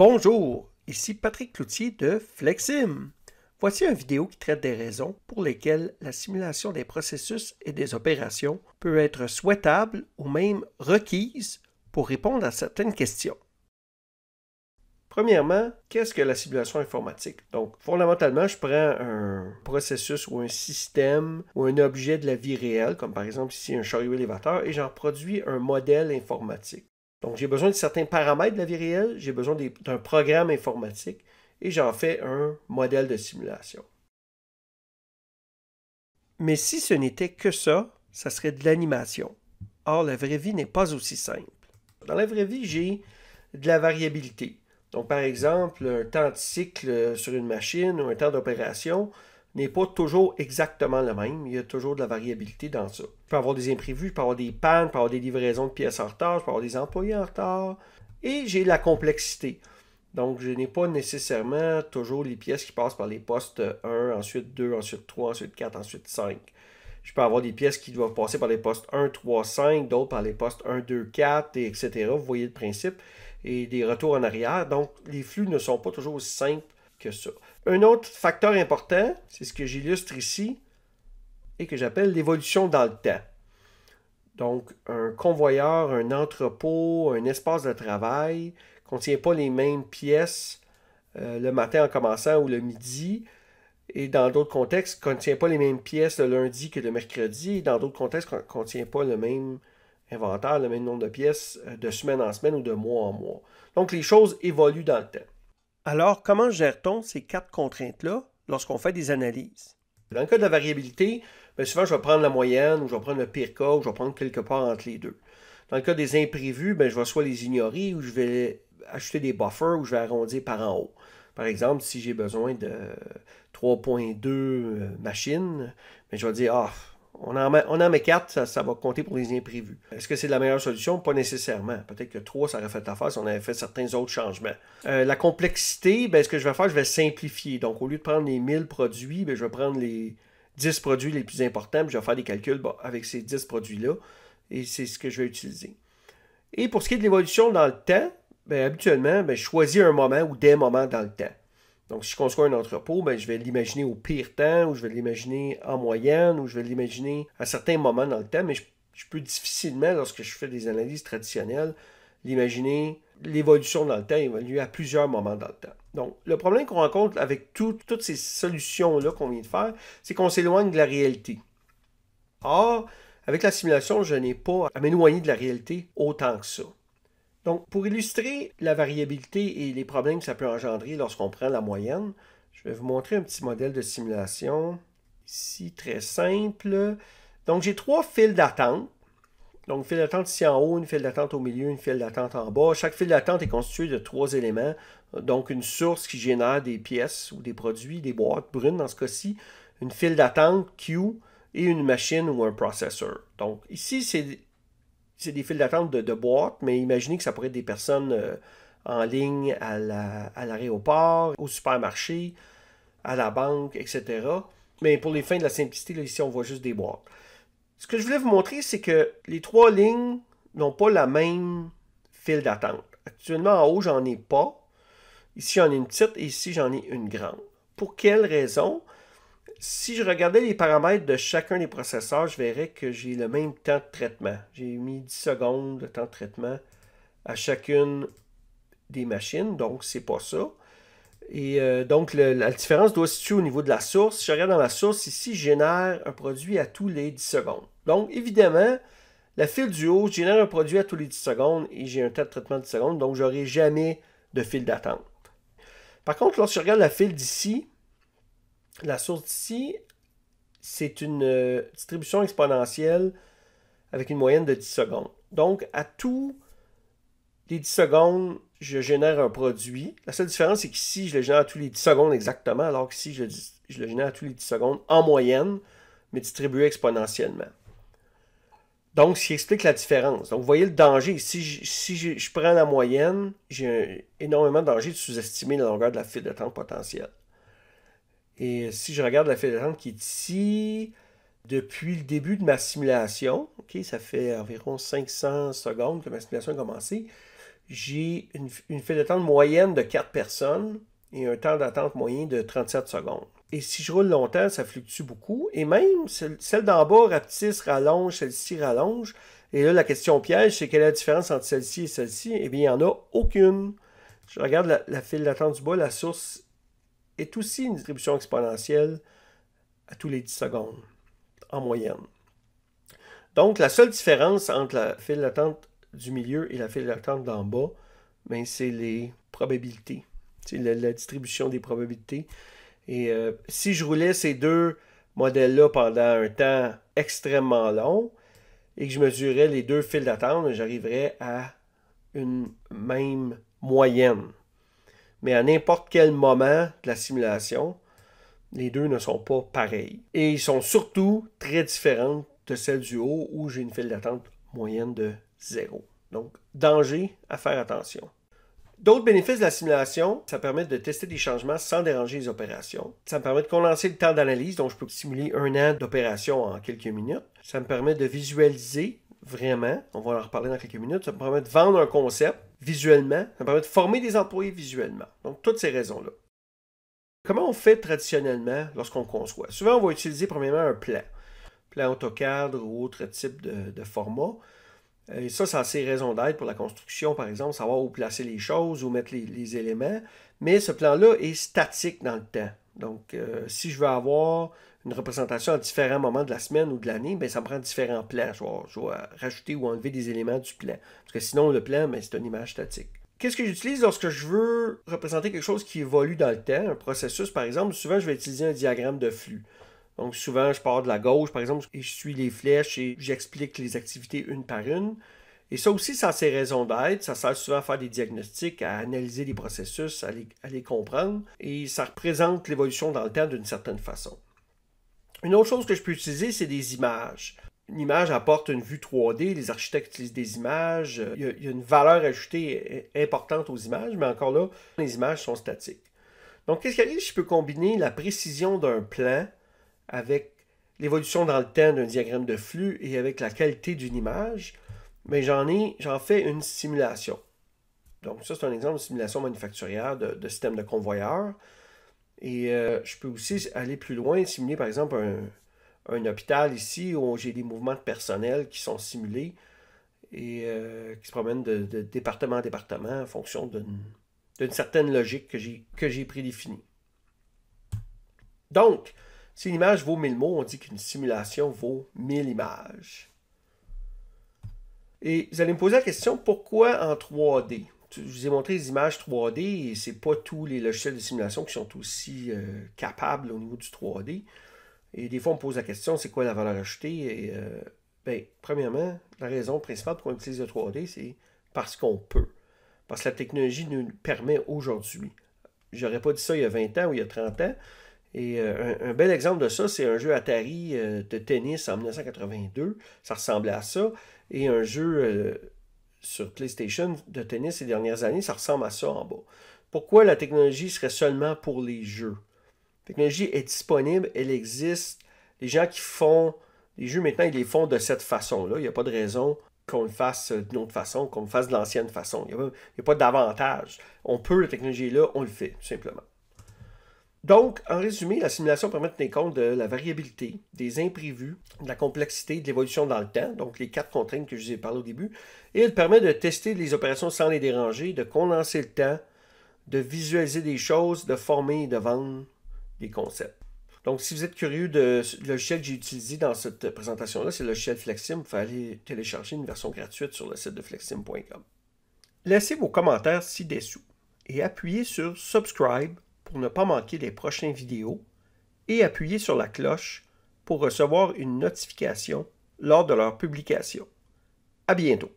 Bonjour, ici Patrick Cloutier de Flexim. Voici une vidéo qui traite des raisons pour lesquelles la simulation des processus et des opérations peut être souhaitable ou même requise pour répondre à certaines questions. Premièrement, qu'est-ce que la simulation informatique? Donc, fondamentalement, je prends un processus ou un système ou un objet de la vie réelle, comme par exemple ici un chariot élévateur, et j'en produis un modèle informatique. Donc, j'ai besoin de certains paramètres de la vie réelle, j'ai besoin d'un programme informatique, et j'en fais un modèle de simulation. Mais si ce n'était que ça, ça serait de l'animation. Or, la vraie vie n'est pas aussi simple. Dans la vraie vie, j'ai de la variabilité. Donc, par exemple, un temps de cycle sur une machine ou un temps d'opération n'est pas toujours exactement le même. Il y a toujours de la variabilité dans ça. Je peux avoir des imprévus, je peux avoir des pannes, je peux avoir des livraisons de pièces en retard, je peux avoir des employés en retard. Et j'ai la complexité. Donc, je n'ai pas nécessairement toujours les pièces qui passent par les postes 1, ensuite 2, ensuite 3, ensuite 4, ensuite 5. Je peux avoir des pièces qui doivent passer par les postes 1, 3, 5, d'autres par les postes 1, 2, 4, et etc. Vous voyez le principe. Et des retours en arrière. Donc, les flux ne sont pas toujours aussi simples que ça. Un autre facteur important, c'est ce que j'illustre ici, et que j'appelle l'évolution dans le temps. Donc, un convoyeur, un entrepôt, un espace de travail ne contient pas les mêmes pièces le matin en commençant ou le midi. Et dans d'autres contextes, ne contient pas les mêmes pièces le lundi que le mercredi. Et dans d'autres contextes, ne contient pas le même inventaire, le même nombre de pièces de semaine en semaine ou de mois en mois. Donc, les choses évoluent dans le temps. Alors, comment gère-t-on ces quatre contraintes-là lorsqu'on fait des analyses? Dans le cas de la variabilité, bien souvent, je vais prendre la moyenne, ou je vais prendre le pire cas, ou je vais prendre quelque part entre les deux. Dans le cas des imprévus, bien, je vais soit les ignorer, ou je vais ajouter des buffers, ou je vais arrondir par en haut. Par exemple, si j'ai besoin de 3.2 machines, bien, je vais dire, on en met 4, ça va compter pour les imprévus. Est-ce que c'est la meilleure solution? Pas nécessairement. Peut-être que 3, ça aurait fait l'affaire si on avait fait certains autres changements. La complexité, bien, ce que je vais faire, je vais simplifier. Donc, au lieu de prendre les 1000 produits, bien, je vais prendre les 10 produits les plus importants, puis je vais faire des calculs avec ces 10 produits-là, et c'est ce que je vais utiliser. Et pour ce qui est de l'évolution dans le temps, bien, habituellement, bien, je choisis un moment ou des moments dans le temps. Donc, si je conçois un entrepôt, bien, je vais l'imaginer au pire temps, ou je vais l'imaginer en moyenne, ou je vais l'imaginer à certains moments dans le temps, mais je peux difficilement, lorsque je fais des analyses traditionnelles, l'imaginer l'évolution dans le temps évolue à plusieurs moments dans le temps. Donc, le problème qu'on rencontre avec toutes ces solutions-là qu'on vient de faire, c'est qu'on s'éloigne de la réalité. Or, avec la simulation, je n'ai pas à m'éloigner de la réalité autant que ça. Donc, pour illustrer la variabilité et les problèmes que ça peut engendrer lorsqu'on prend la moyenne, je vais vous montrer un petit modèle de simulation. Ici, très simple. Donc, j'ai 3 files d'attente. Donc, une file d'attente ici en haut, une file d'attente au milieu, une file d'attente en bas. Chaque file d'attente est constituée de 3 éléments. Donc, une source qui génère des pièces ou des produits, des boîtes brunes dans ce cas-ci. Une file d'attente, queue, et une machine ou un processeur. Donc, ici, c'est des files d'attente de boîtes, mais imaginez que ça pourrait être des personnes en ligne à l'aéroport, au supermarché, à la banque, etc. Mais pour les fins de la simplicité, là, ici, on voit juste des boîtes. Ce que je voulais vous montrer, c'est que les 3 lignes n'ont pas la même file d'attente. Actuellement, en haut, j'en ai pas. Ici, j'en ai une petite et ici, j'en ai une grande. Pour quelle raison? Si je regardais les paramètres de chacun des processeurs, je verrais que j'ai le même temps de traitement. J'ai mis 10 secondes de temps de traitement à chacune des machines, donc c'est pas ça. Et donc la différence doit se situer au niveau de la source. Si je regarde dans la source, ici, je génère un produit à tous les 10 secondes. Donc évidemment, la file du haut, je génère un produit à tous les 10 secondes et j'ai un temps de traitement de 10 secondes, donc je n'aurai jamais de file d'attente. Par contre, lorsque je regarde la file d'ici, la source d'ici, c'est une distribution exponentielle avec une moyenne de 10 secondes. Donc, à tous les 10 secondes, je génère un produit. La seule différence, c'est qu'ici, je le génère à tous les 10 secondes exactement, alors qu'ici, je le génère à tous les 10 secondes en moyenne, mais distribué exponentiellement. Donc, ce qui explique la différence. Donc, vous voyez le danger. Si je prends la moyenne, j'ai énormément de danger de sous-estimer la longueur de la file d'attente potentielle. Et si je regarde la file d'attente qui est ici, depuis le début de ma simulation, ça fait environ 500 secondes que ma simulation a commencé, j'ai une file d'attente moyenne de 4 personnes et un temps d'attente moyen de 37 secondes. Et si je roule longtemps, ça fluctue beaucoup. Et même, celle d'en bas rapetisse, rallonge, celle-ci rallonge. Et là, la question piège, c'est quelle est la différence entre celle-ci et celle-ci? Eh bien, il n'y en a aucune. Je regarde la file d'attente du bas, la source est aussi une distribution exponentielle à tous les 10 secondes, en moyenne. Donc, la seule différence entre la file d'attente du milieu et la file d'attente d'en bas, ben, c'est les probabilités. C'est la distribution des probabilités. Et si je roulais ces deux modèles-là pendant un temps extrêmement long et que je mesurais les deux files d'attente, j'arriverais à une même moyenne. Mais à n'importe quel moment de la simulation, les deux ne sont pas pareils. Et ils sont surtout très différents de celle du haut où j'ai une file d'attente moyenne de 0. Donc, danger à faire attention. D'autres bénéfices de la simulation, ça permet de tester des changements sans déranger les opérations. Ça me permet de condenser le temps d'analyse, donc je peux simuler 1 an d'opération en quelques minutes. Ça me permet de visualiser vraiment, on va en reparler dans quelques minutes, ça me permet de vendre un concept visuellement, ça me permet de former des employés visuellement. Donc, toutes ces raisons-là. Comment on fait traditionnellement lorsqu'on conçoit? Souvent, on va utiliser premièrement un plan AutoCAD ou autre type de format. Et ça a ses raisons d'être pour la construction, par exemple, savoir où placer les choses, où mettre les éléments. Mais ce plan-là est statique dans le temps. Donc, si je veux avoir une représentation à différents moments de la semaine ou de l'année, bien, ça me prend différents plans. Je vais rajouter ou enlever des éléments du plan. Parce que sinon, le plan, bien, c'est une image statique. Qu'est-ce que j'utilise lorsque je veux représenter quelque chose qui évolue dans le temps, un processus, par exemple? Souvent, je vais utiliser un diagramme de flux. Donc, souvent, je pars de la gauche, par exemple, et je suis les flèches et j'explique les activités une par une. Et ça aussi, ça a ses raisons d'être. Ça sert souvent à faire des diagnostics, à analyser les processus, à les comprendre. Et ça représente l'évolution dans le temps d'une certaine façon. Une autre chose que je peux utiliser, c'est des images. Une image apporte une vue 3D. Les architectes utilisent des images. Il y a une valeur ajoutée importante aux images, mais encore là, les images sont statiques. Donc, qu'est-ce qui arrive si je peux combiner la précision d'un plan avec l'évolution dans le temps d'un diagramme de flux et avec la qualité d'une image? Mais j'en fais une simulation. Donc, ça, c'est un exemple de simulation manufacturière de système de convoyeur. Et je peux aussi aller plus loin et simuler, par exemple, un hôpital ici où j'ai des mouvements de personnel qui sont simulés et qui se promènent de département en département en fonction d'une certaine logique que j'ai prédéfinie. Donc, si une image vaut 1000 mots, on dit qu'une simulation vaut 1000 images. Et vous allez me poser la question, pourquoi en 3D? Je vous ai montré les images 3D et ce n'est pas tous les logiciels de simulation qui sont aussi capables au niveau du 3D. Et des fois, on me pose la question, c'est quoi la valeur ajoutée? Et bien, premièrement, la raison principale pour qu'on utilise le 3D, c'est parce qu'on peut. Parce que la technologie nous le permet aujourd'hui. J'aurais pas dit ça il y a 20 ans ou il y a 30 ans. Et un bel exemple de ça, c'est un jeu Atari de tennis en 1982. Ça ressemblait à ça. Et un jeu sur PlayStation de tennis ces dernières années, ça ressemble à ça en bas. Pourquoi la technologie serait seulement pour les jeux? La technologie est disponible, elle existe. Les gens qui font les jeux maintenant, ils les font de cette façon-là. Il n'y a pas de raison qu'on le fasse d'une autre façon, qu'on le fasse de l'ancienne façon. Il n'y a pas d'avantage. On peut, la technologie est là, on le fait, tout simplement. Donc, en résumé, la simulation permet de tenir compte de la variabilité, des imprévus, de la complexité, de l'évolution dans le temps, donc les 4 contraintes que je vous ai parlé au début, et elle permet de tester les opérations sans les déranger, de condenser le temps, de visualiser des choses, de former et de vendre des concepts. Donc, si vous êtes curieux du logiciel que j'ai utilisé dans cette présentation-là, c'est le logiciel Flexsim. Vous pouvez aller télécharger une version gratuite sur le site de flexsim.com. Laissez vos commentaires ci-dessous et appuyez sur « Subscribe » pour ne pas manquer les prochaines vidéos et appuyez sur la cloche pour recevoir une notification lors de leur publication. À bientôt!